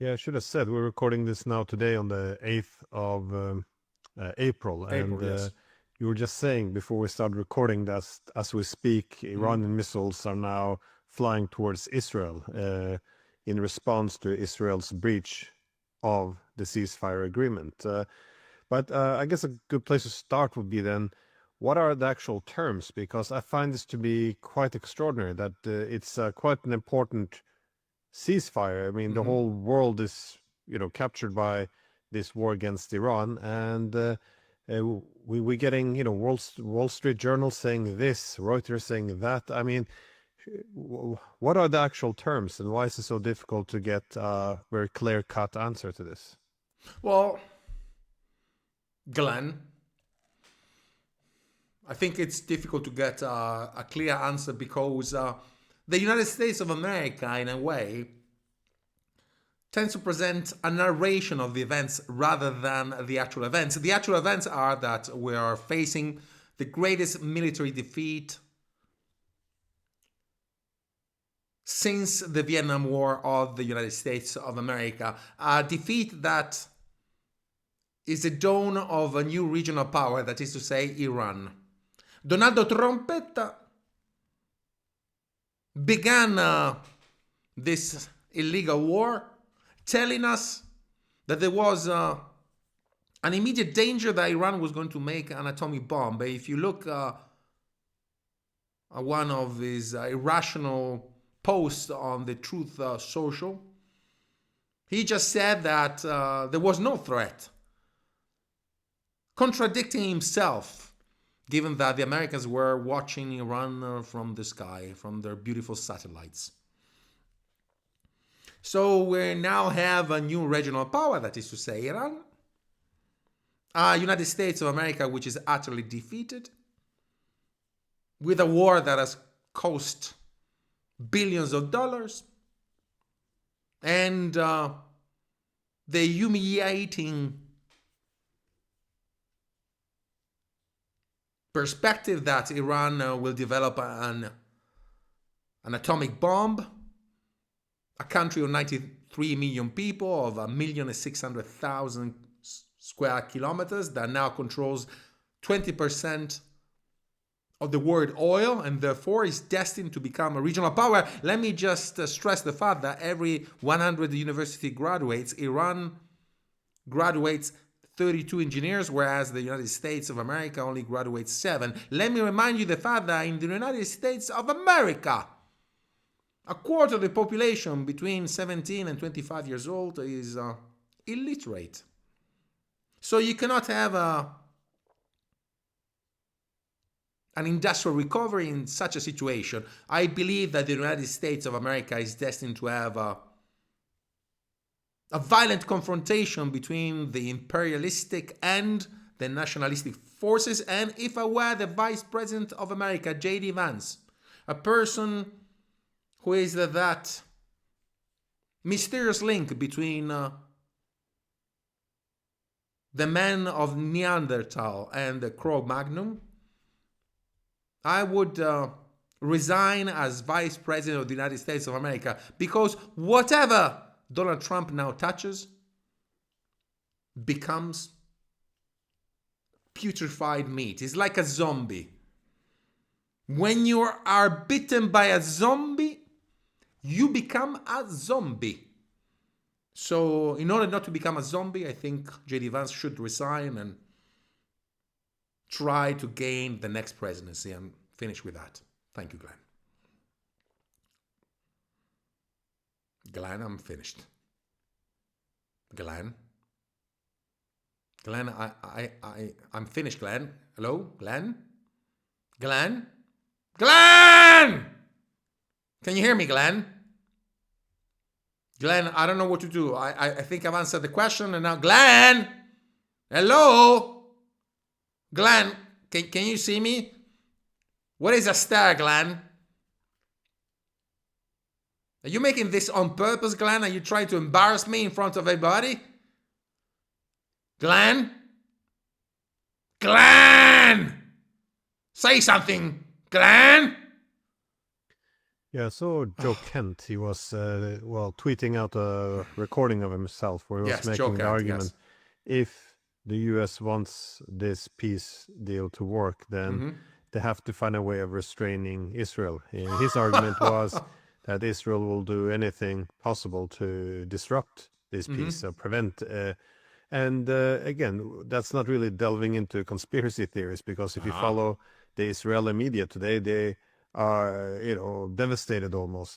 Yeah, I should have said we're recording this now today on the 8th of April. And April, yes. you were just saying before we started recording that as we speak, Mm. Iranian missiles are now flying towards Israel in response to Israel's breach of the ceasefire agreement. But I guess a good place to start would be then, what are the actual terms? Because I find this to be quite extraordinary that it's quite an important ceasefire. I mean, the Hmm. whole world is, captured by this war against Iran, and we're getting, Wall Street Journal saying this, Reuters saying that. I mean, what are the actual terms, and why is it so difficult to get a very clear-cut answer to this? Well, Glenn, I think it's difficult to get a clear answer because the United States of America, in a way, tends to present a narration of the events rather than the actual events. The actual events are that we are facing the greatest military defeat since the Vietnam War of the United States of America, a defeat that is the dawn of a new regional power, that is to say, Iran. Donaldo Trompetta began this illegal war, telling us that there was an immediate danger that Iran was going to make an atomic bomb. But if you look at one of his irrational posts on the Truth Social, he just said that there was no threat, contradicting himself, given that the Americans were watching Iran from the sky, from their beautiful satellites. So we now have a new regional power, that is to say, Iran, a United States of America which is utterly defeated, with a war that has cost billions of dollars, and the humiliating perspective that Iran will develop an atomic bomb, a country of 93 million people, of 1,600,000 square kilometers, that now controls 20% of the world oil, and therefore is destined to become a regional power. Let me just stress the fact that every 100 university graduates, Iran graduates 32 engineers, whereas the United States of America only graduates 7. Let me remind you the fact that in the United States of America, a quarter of the population between 17 and 25 years old is illiterate. So you cannot have an industrial recovery in such a situation. I believe that the United States of America is destined to have a violent confrontation between the imperialistic and the nationalistic forces. And if I were the Vice President of America, J.D. Vance, a person who is that mysterious link between the man of Neanderthal and the Cro-Magnon, I would resign as Vice President of the United States of America, because whatever Donald Trump now touches becomes putrefied meat. It's like a zombie. When you are bitten by a zombie, you become a zombie. So in order not to become a zombie, I think J.D. Vance should resign and try to gain the next presidency. I'm finished with that. Thank you, Glenn. Glenn, I'm finished. Glenn? Glenn, I'm finished, Glenn. Hello? Glenn? Glenn? Glenn! Can you hear me, Glenn? Glenn, I don't know what to do. I think I've answered the question, and now, Glenn! Hello? Glenn, can you see me? What is a star, Glenn? Are you making this on purpose, Glenn? Are you trying to embarrass me in front of everybody? Glenn? Glenn! Say something, Glenn! Yeah, so Joe Kent, he was well tweeting out a recording of himself where he was Yes, Joe making the Kant, argument, yes. if the U.S. wants this peace deal to work, then Hmm. they have to find a way of restraining Israel. His argument was that Israel will do anything possible to disrupt this peace, Hmm. so prevent. And again, that's not really delving into conspiracy theories, because if you Ah. follow the Israeli media today, they are, devastated almost